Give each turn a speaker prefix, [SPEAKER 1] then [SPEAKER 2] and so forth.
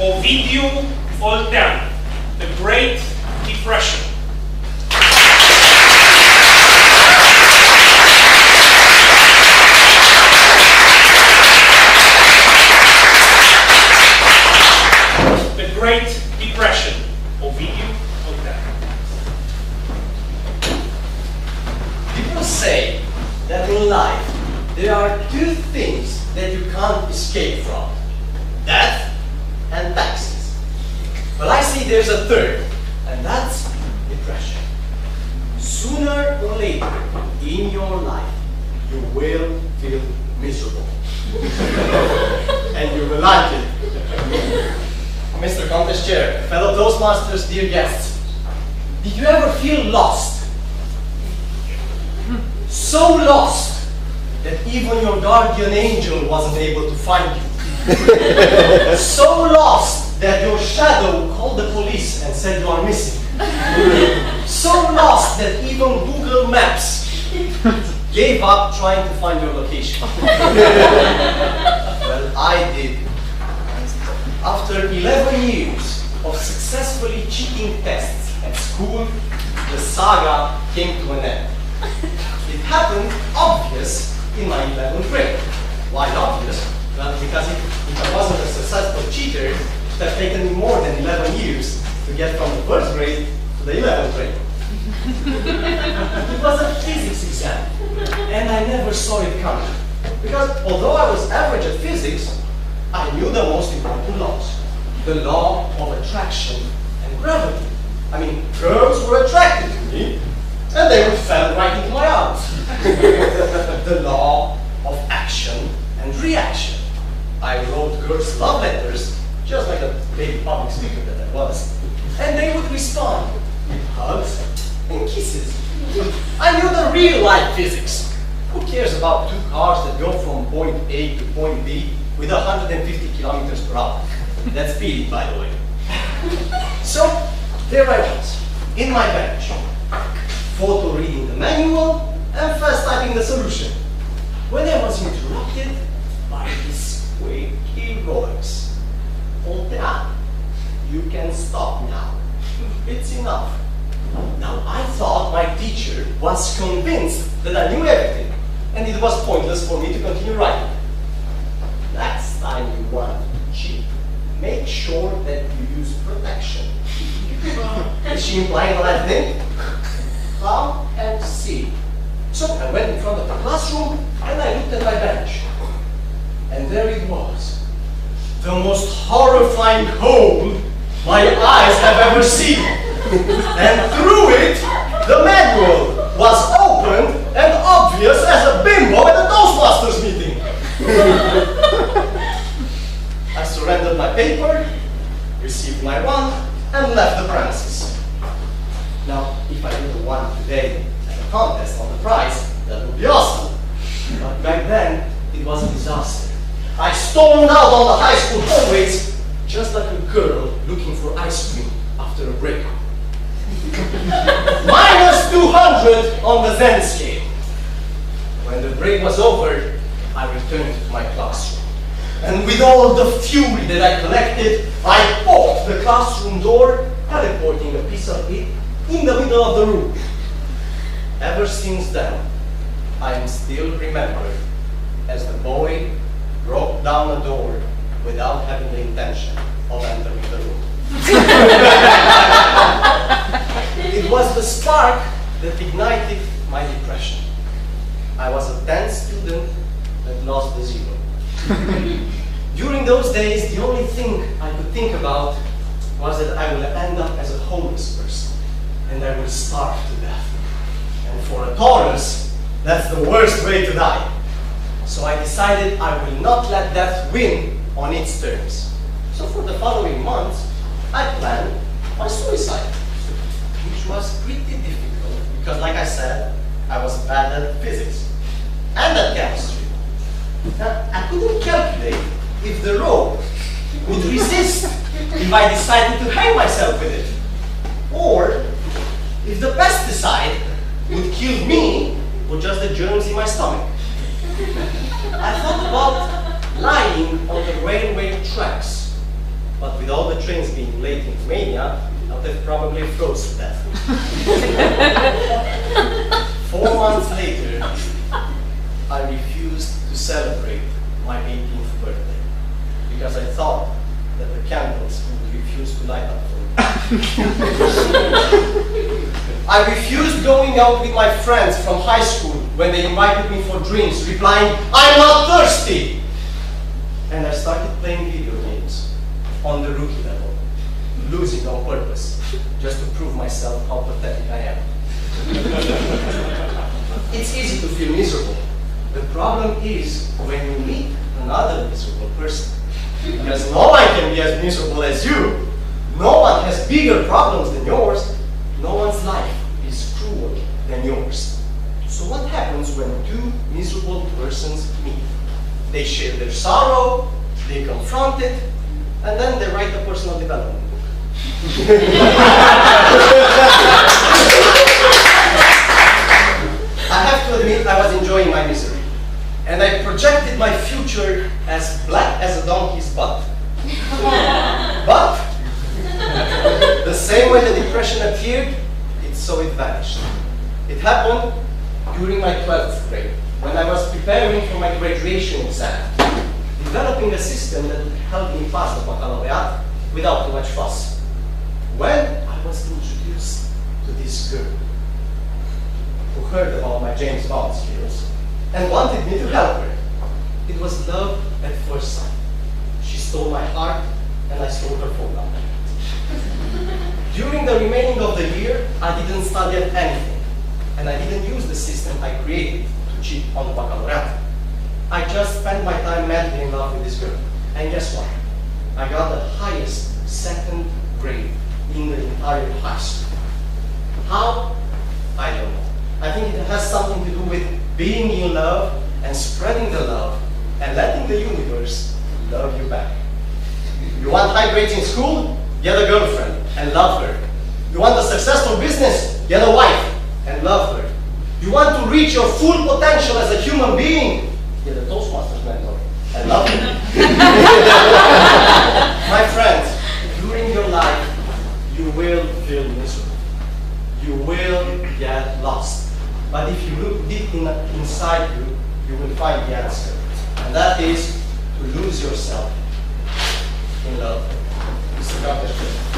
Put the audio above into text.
[SPEAKER 1] Ovidiu Oltean, The Great Depression. The Great Depression, Ovidiu Oltean.
[SPEAKER 2] People say that in life there are two things that you can't escape from: death and taxes. Well, I see there's a third, and that's depression. Sooner or later in your life, you will feel miserable. And you will like it. Mr. Contest Chair, fellow Toastmasters, dear guests, did you ever feel lost? So lost that even your guardian angel wasn't able to find you. So lost that your shadow called the police and said you are missing. So lost that even Google Maps gave up trying to find your location. Well, I did. After 11 years of successfully cheating tests at school, the saga came to an end. It happened obvious in my 11th grade. Why obvious? Well, because if I wasn't a successful cheater, it would have taken me more than 11 years to get from the first grade to the 11th grade. It was a physics exam, and I never saw it coming. Because although I was average at physics, I knew the most important laws. The law of attraction and gravity. I mean, girls were attracted to me, and they would fall right into my arms. The law of action and reaction. I wrote girls' love letters, just like a baby public speaker that I was, and they would respond with hugs and kisses. I knew the real-life physics. Who cares about two cars that go from point A to point B with 150 kilometers per hour? That's speed, by the way. So, there I was, in my bench, photo reading the manual and fast typing the solution, when I was interrupted by this squeaky voice. Oltean, you can stop now. It's enough. Now, I thought my teacher was convinced that I knew everything, and it was pointless for me to continue writing. Next time you want to cheat, make sure that you use protection. Is she implying what I think? Come and see. So I went in front of the classroom and I looked at my bench. And there it was. The most horrifying hole my eyes have ever seen. And through it, the manual was opened and obvious as a bimbo at a Toastmasters meeting. I surrendered my paper, received my one, and left the premises. Now, if I would have won today at a contest on the prize, that would be awesome. But back then, it was a disaster. I stormed out on the high school hallways just like a girl looking for ice cream after a breakup. Minus 200 on the Zen scale. When the break was over, I returned to my classroom. And with all the fury that I collected, I poked the classroom door, teleporting a piece of it in the middle of the room. Ever since then, I am still remembered as the boy broke down the door without having the intention of entering the room. It was the spark that ignited my depression. I was a 10 student that lost the zero. During those days, the only thing I could think about was that I will end up as a homeless person and I will starve to death. And for a Taurus, that's the worst way to die. So I decided I will not let death win on its terms. So for the following months, I planned my suicide, which was pretty difficult because, like I said, I was bad at physics and at chemistry. Now, I couldn't calculate if the rope would resist if I decided to hang myself with it, or if the pesticide would kill me or just the germs in my stomach. I thought about lying on the railway tracks But with all the trains being late in Romania, I would have probably froze to death. 4 months later, I refused to celebrate my 18th birthday because I thought that the candles would refuse to light up for me. I refused going out with my friends from high school when they invited me for drinks, replying, "I'm not thirsty!" And I started playing video games on the rookie level, losing on purpose, just to prove myself how pathetic I am. It's easy to feel miserable. The problem is when you meet another miserable person. Because no one can be as miserable as you. No one has bigger problems than yours. No one's life is crueler than yours. So what happens when two miserable persons meet? They share their sorrow, they confront it, and then they write a personal development book. I have to admit I was enjoying my misery. And I projected my future as black as a donkey's butt. But the same way the depression appeared, so it vanished. It happened during my 12th grade, when I was preparing for my graduation exam, developing a system that would help me pass the baccalaureate without too much fuss. When I was introduced to this girl, who heard about my James Bond skills and wanted me to help her. It was love at first sight. She stole my heart, and I stole her phone number. During the remaining of the year, I didn't study anything, and I didn't use the system I created to cheat on the baccalaureate. I just spent my time madly in love with this girl. And guess what? I got the highest second grade in the entire high school. How? I don't know. I think it has something to do with being in love and spreading the love and letting the universe love you back. You want high grades in school? Get a girlfriend and love her. You want a successful business? Get a wife and love her. You want to reach your full potential as a human being? Get a Toastmasters mentor and love her. My friends, during your life, you will feel miserable. You will get lost. But if you look deep inside you, you will find the answer. And that is to lose yourself in love. Mr. Concursul.